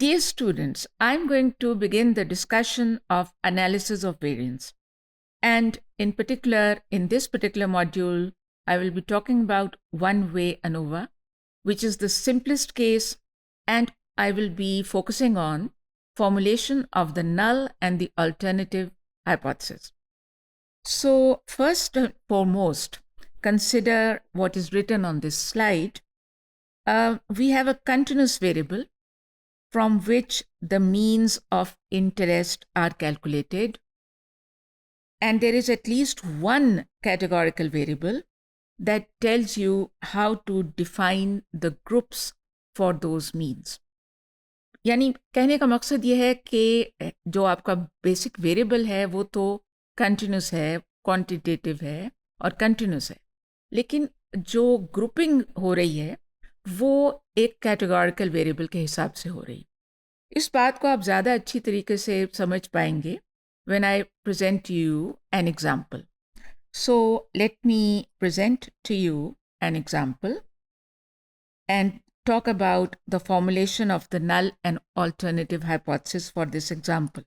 Dear students, I'm going to begin the discussion of analysis of variance. And in particular, in this particular module, I will be talking about one-way ANOVA, which is the simplest case, and I will be focusing on formulation of the null and the alternative hypothesis. So first and foremost, consider what is written on this slide. We have a continuous variable from which the means of interest are calculated. And there is at least one categorical variable that tells you how to define the groups for those means. यानी कहने का मकसद ये है कि जो आपका basic variable है वो तो कंटिन्यूस है, क्वांटिटेटिव है और कंटिन्यूस है, लेकिन जो ग्रुपिंग हो रही है वो एक कैटेगोरिकल वेरिएबल के हिसाब से हो रही है. इस बात को आप ज़्यादा अच्छी तरीके से समझ पाएंगे when I present you an example. So let me present to you an example and talk about the formulation of the null and alternative hypothesis for this example.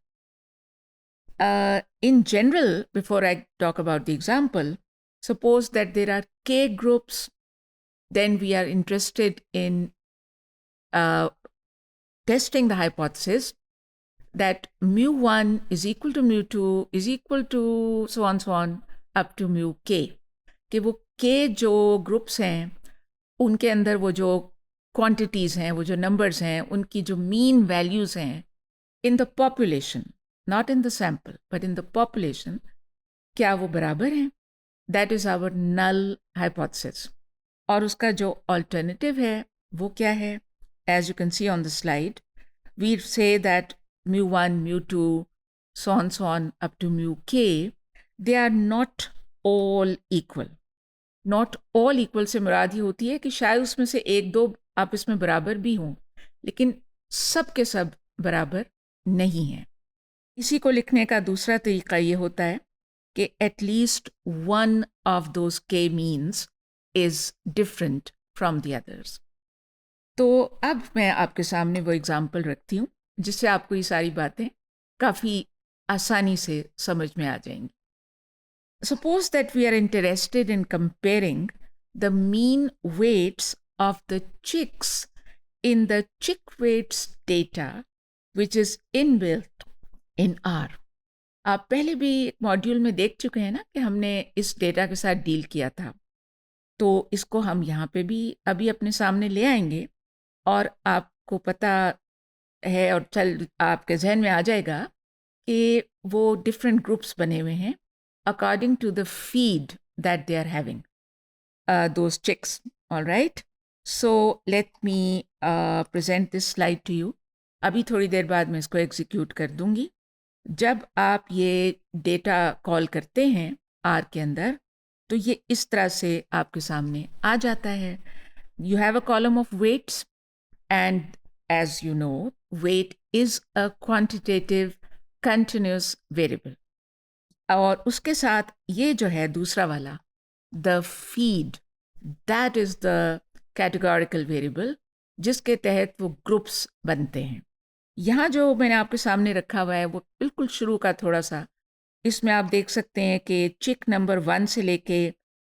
In general, before I talk about the example, suppose that there are K groups, then we are interested in testing the hypothesis that mu1 is equal to mu2 is equal to so on up to mu k. कि वो k जो groups हैं उनके अंदर वो जो quantities हैं, वो जो नंबर्स हैं, उनकी जो मीन वैल्यूज़ हैं in the population, not in the sample but in the population, क्या वो बराबर हैं? That is our null hypothesis. और उसका जो अल्टरनेटिव है वो क्या है? As you can see on the slide, we say that mu1, mu2, so on up to mu k, they are not all equal. Not all equal से मुराद ये होती है कि शायद उसमें से एक दो आपस में बराबर भी हों, लेकिन सब के सब बराबर नहीं हैं. इसी को लिखने का दूसरा तरीका ये होता है कि at least one of those k means is different from the others. तो अब मैं आपके सामने वो एग्ज़ाम्पल रखती हूँ जिससे आपको ये सारी बातें काफ़ी आसानी से समझ में आ जाएंगी. Suppose that we are interested in comparing the mean weights of the chicks in the chick weights data which is inbuilt in R. आप पहले भी मॉड्यूल में देख चुके हैं ना कि हमने इस डेटा के साथ डील किया था, तो इसको हम यहाँ पे भी अभी अपने सामने ले आएंगे और आपको पता है और चल आपके जहन में आ जाएगा कि वो डिफरेंट ग्रुप्स बने हुए हैं according to the feed that they are having those chicks. Alright, so let me present this slide to you. अभी थोड़ी देर बाद मैं इसको एग्जीक्यूट कर दूंगी. जब आप ये डेटा कॉल करते हैं आर के अंदर तो ये इस तरह से आपके सामने आ जाता है. You have a column of weights and as you know, weight is a quantitative continuous variable. और उसके साथ ये जो है दूसरा वाला the feed, that is the categorical variable जिसके तहत वो ग्रुप्स बनते हैं. यहाँ जो मैंने आपके सामने रखा हुआ है वो बिल्कुल शुरू का थोड़ा सा, इसमें आप देख सकते हैं कि चिक नंबर 1 से लेके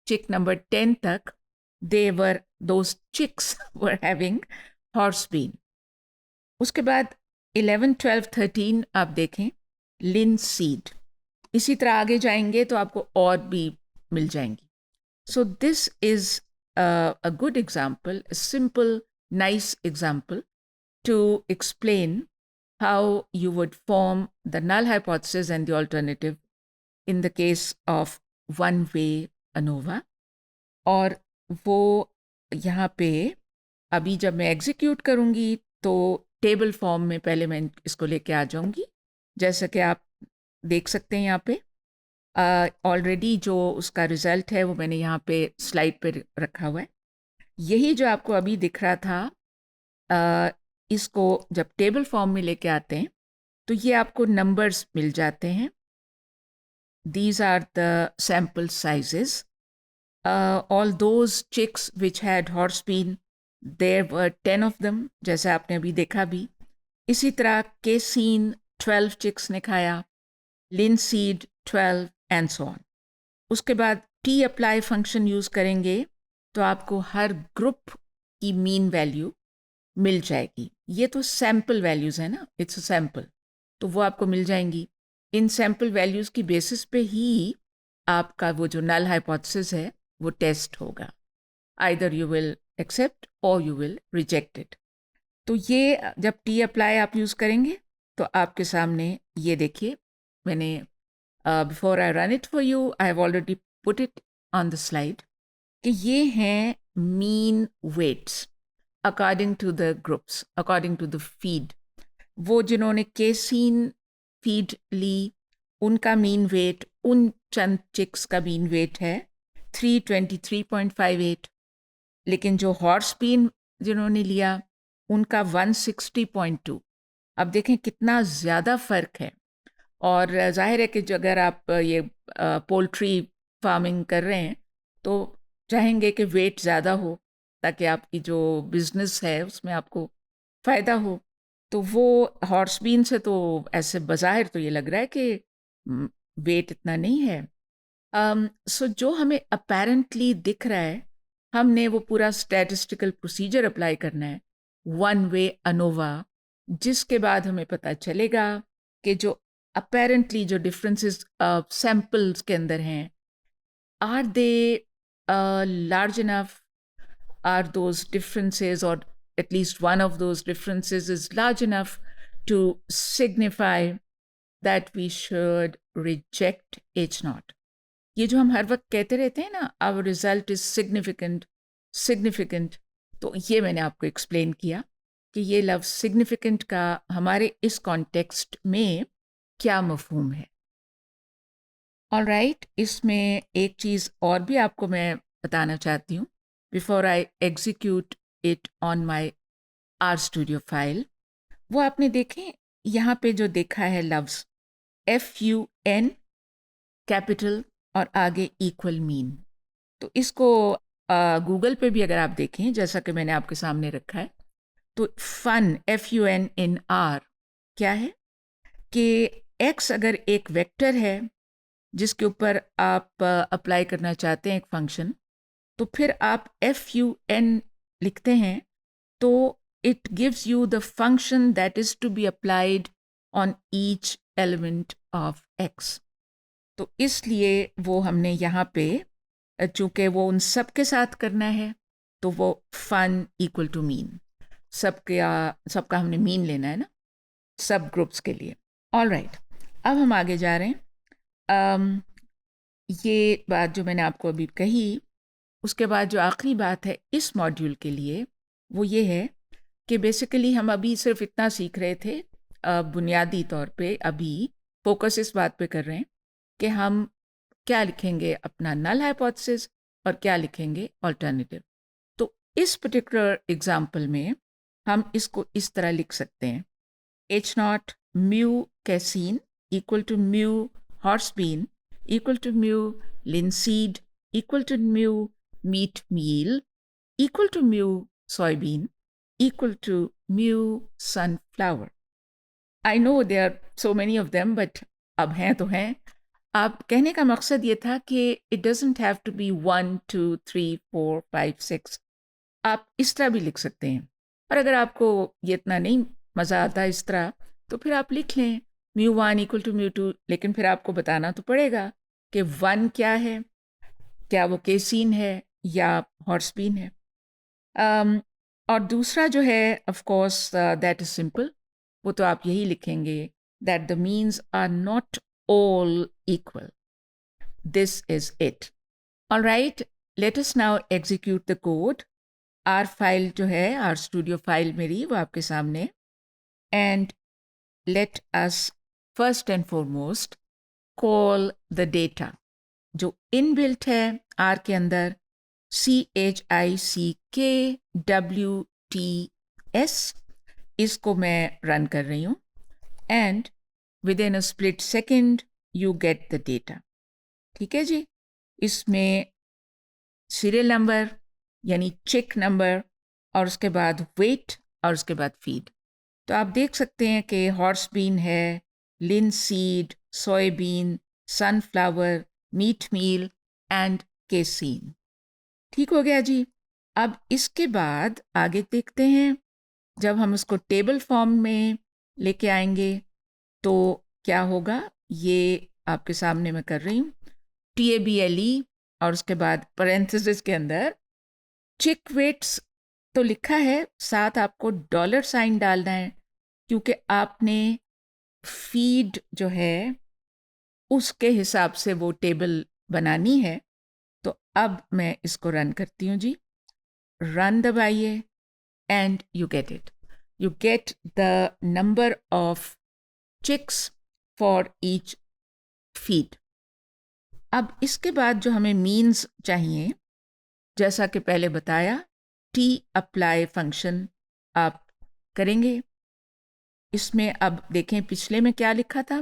चिक नंबर 10 तक those chicks were having horse bean. उसके बाद 11, 12, 13 आप देखें लिनसीड. इसी तरह आगे जाएंगे तो आपको और भी मिल जाएंगी. So this is a good example, a simple, nice example to explain how you would form the null hypothesis and the alternative in the case of one-way ANOVA. और वो यहाँ पे अभी जब मैं एग्जीक्यूट करूँगी तो टेबल फॉर्म में पहले मैं इसको लेके आ जाऊँगी. जैसा कि आप देख सकते हैं यहाँ पे ऑलरेडी जो उसका रिज़ल्ट है वो मैंने यहाँ पे स्लाइड पे रखा हुआ है. यही जो आपको अभी दिख रहा था, इसको जब टेबल फॉर्म में लेके आते हैं तो ये आपको नंबर्स मिल जाते हैं. These are the sample sizes. All those chicks which had horse bean, there were 10 of them, जैसा आपने अभी देखा भी. इसी तरह केसीन 12 चिक्स ने खाया, लिनसीड 12 एंड सो ऑन। उसके बाद टी अप्लाई फंक्शन यूज़ करेंगे तो आपको हर ग्रुप की मीन वैल्यू मिल जाएगी। ये तो सैम्पल वैल्यूज़ है ना, इट्स अ सैम्पल, तो वो आपको मिल जाएंगी। इन सैम्पल वैल्यूज़ की बेसिस पे ही आपका वो जो नल हाइपोथेसिस है वो टेस्ट होगा। आइदर यू विल एक्सेप्ट और यू विल रिजेक्ट इट। तो ये जब टी अप्लाई आप यूज़ करेंगे तो आपके सामने ये देखिए, मैंने before I run it for you I have already put it on the slide कि ये हैं mean weights according to the groups, according to the feed. वो जिन्होंने केसीन फीड ली उनका मीन वेट, उन चंद चिक्स का मीन वेट है 323.58, लेकिन जो हॉर्स बीन जिन्होंने लिया उनका 160.2। अब देखें कितना ज़्यादा फ़र्क है। और जाहिर है कि जो अगर आप ये पोल्ट्री फार्मिंग कर रहे हैं तो चाहेंगे कि वेट ज़्यादा हो ताकि आपकी जो बिज़नेस है उसमें आपको फ़ायदा हो। तो वो हॉर्स बीन से तो ऐसे बज़ाहिर तो ये लग रहा है कि वेट इतना नहीं है। सो जो हमें अपेरेंटली दिख रहा है, हमने वो पूरा स्टैटिस्टिकल प्रोसीजर अप्लाई करना है, वन वे अनोवा, जिसके बाद हमें पता चलेगा कि जो अपेरेंटली जो डिफरेंसेस सैम्पल्स के अंदर हैं, are they large enough, are those differences और at least one of those differences is large enough to signify that we should reject H naught. ये जो हम हर वक्त कहते रहते हैं ना, our result is significant significant, तो ये मैंने आपको एक्सप्लेन किया कि ये लफ्ज़ सिग्निफिकेंट का हमारे इस कॉन्टेक्स्ट में क्या मफहूम है। ऑलराइट, इसमें एक चीज़ और भी आपको मैं बताना चाहती हूँ before I execute it on my R Studio file. वो आपने देखें यहाँ पे जो देखा है लफ्ज़ FUN कैपिटल और आगे इक्वल मीन, तो इसको गूगल पे भी अगर आप देखें जैसा कि मैंने आपके सामने रखा है, तो फन FUN इन आर क्या है कि x अगर एक वेक्टर है जिसके ऊपर आप अप्लाई करना चाहते हैं एक फंक्शन, तो फिर आप FUN लिखते हैं तो it gives you the function that is to be applied on each element of x। तो इसलिए वो हमने यहाँ पे चूँकि वो उन सब के साथ करना है तो वो फन इक्वल टू मीन, सबका हमने मीन लेना है ना सब ग्रुप्स के लिए। ऑलराइट, अब हम आगे जा रहे हैं। ये बात जो मैंने आपको अभी कही, उसके बाद जो आखिरी बात है इस मॉड्यूल के लिए वो ये है कि बेसिकली हम अभी सिर्फ इतना सीख रहे थे, बुनियादी तौर पे अभी फोकस इस बात पे कर रहे हैं कि हम क्या लिखेंगे अपना नल हाइपोथेसिस और क्या लिखेंगे अल्टरनेटिव। तो इस पर्टिकुलर एग्जांपल में हम इसको इस तरह लिख सकते हैं, H not mu casein equal to mu horse bean equal to mu linseed equal to mu meat meal equal to mu soyabean equal to mu sunflower. I know there are so many of them, but अब हैं तो हैं। अब कहने का मकसद ये था कि it doesn't have to be 1, 2, 3, 4, 5, 6, आप इस तरह भी लिख सकते हैं। और अगर आपको ये इतना नहीं मज़ा आता इस तरह तो फिर आप लिख लें mu1 equal to mu2, लेकिन फिर आपको बताना तो पड़ेगा कि 1 क्या है, क्या वो केसीन है या हॉर्सबीन है। और दूसरा जो है of course that is simple, वो तो आप यही लिखेंगे that the means are not all equal, this is it. Alright, let us now execute the code. R file जो है, आर स्टूडियो फाइल मेरी, वो आपके सामने, and let us first and foremost call the data जो inbuilt है R के अंदर, CHICKWTS, इसको मैं रन कर रही हूँ, and within a split second you get the data. ठीक है जी, इसमें सीरियल नंबर यानी चिक नंबर और उसके बाद वेट और उसके बाद फीड, तो आप देख सकते हैं कि हॉर्स बीन है, linseed, soyabean, sunflower, meat meal and casein. ठीक हो गया जी। अब इसके बाद आगे देखते हैं, जब हम उसको टेबल फॉर्म में लेके आएंगे तो क्या होगा, ये आपके सामने मैं कर रही हूँ। TABLE और उसके बाद पैरेंथेसिस के अंदर चिक वेट्स तो लिखा है, साथ आपको डॉलर साइन डालना है क्योंकि आपने फीड जो है उसके हिसाब से वो टेबल बनानी है। तो अब मैं इसको रन करती हूँ जी। रन दबाइए and you get it. You get the number of chicks for each feed. अब इसके बाद जो हमें मीन्स चाहिए, जैसा कि पहले बताया, टी अप्लाई फंक्शन आप करेंगे। इसमें अब देखें पिछले में क्या लिखा था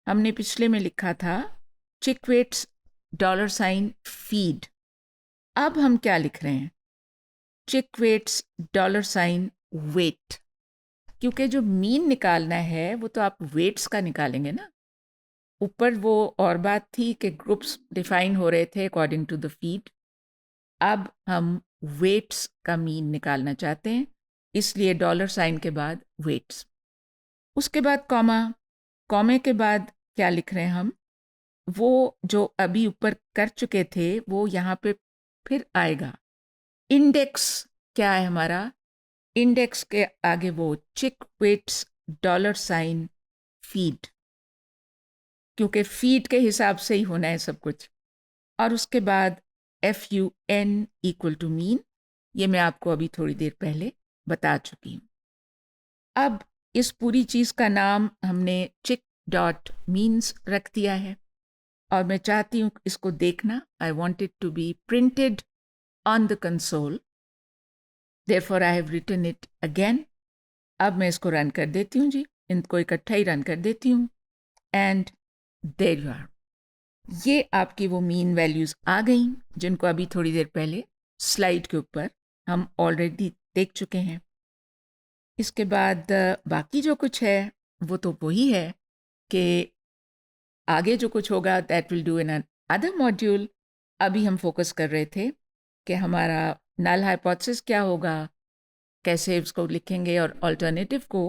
हमने पिछले में लिखा था चिक वेट्स डॉलर साइन फीड। अब हम क्या लिख रहे हैं, चिक वेट्स डॉलर साइन वेट, क्योंकि जो मीन निकालना है वो तो आप वेट्स का निकालेंगे ना। ऊपर वो और बात थी कि ग्रुप्स डिफाइन हो रहे थे अकॉर्डिंग टू द फीड, अब हम वेट्स का मीन निकालना चाहते हैं, इसलिए डॉलर साइन के बाद वेट्स, उसके बाद कॉमा, कॉमे के बाद क्या लिख रहे हैं हम, वो जो अभी ऊपर कर चुके थे वो यहाँ पे फिर आएगा। इंडेक्स क्या है हमारा, इंडेक्स के आगे वो चिक वेट्स डॉलर साइन फीड, क्योंकि फीड के हिसाब से ही होना है सब कुछ। और उसके बाद FUN इक्वल टू मीन, ये मैं आपको अभी थोड़ी देर पहले बता चुकी हूँ। अब इस पूरी चीज़ का नाम हमने चिक डॉट मीन्स रख दिया है और मैं चाहती हूँ इसको देखना। I want it to be printed on the console, therefore I have written it again. अब मैं इसको रन कर देती हूँ जी, इनको इकट्ठा ही रन कर देती हूँ एंड देयर यू आर। ये आपकी वो मीन वैल्यूज़ आ गई जिनको अभी थोड़ी देर पहले स्लाइड के ऊपर हम ऑलरेडी देख चुके हैं। इसके बाद बाकी जो कुछ है वो तो वही है कि आगे जो कुछ होगा that will do in an other module. अभी हम फोकस कर रहे थे कि हमारा नल हाइपोथेसिस क्या होगा, कैसे उसको लिखेंगे और अल्टरनेटिव को।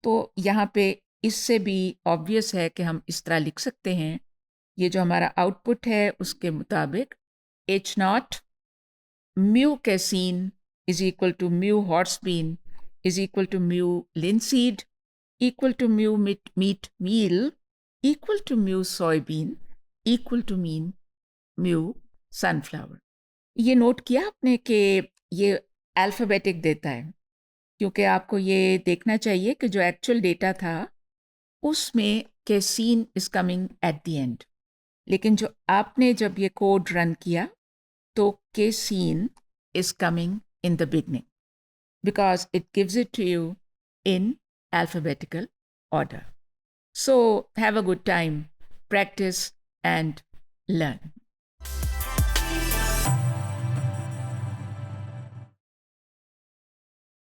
तो यहाँ पे इससे भी ऑब्वियस है कि हम इस तरह लिख सकते हैं, ये जो हमारा आउटपुट है उसके मुताबिक H0 mu casein is equal to mu horse bean is equal to mu linseed equal to mu meat meal equal to mu soyabean equal to mean mu sunflower. ये नोट किया आपने कि ये अल्फ़ाबेटिक देता है, क्योंकि आपको ये देखना चाहिए कि जो एक्चुअल डेटा था उसमें casein is coming at the end, लेकिन जो आपने जब ये कोड रन किया तो casein is coming in the beginning because it gives it to you in alphabetical order. So have a good time, practice and learn.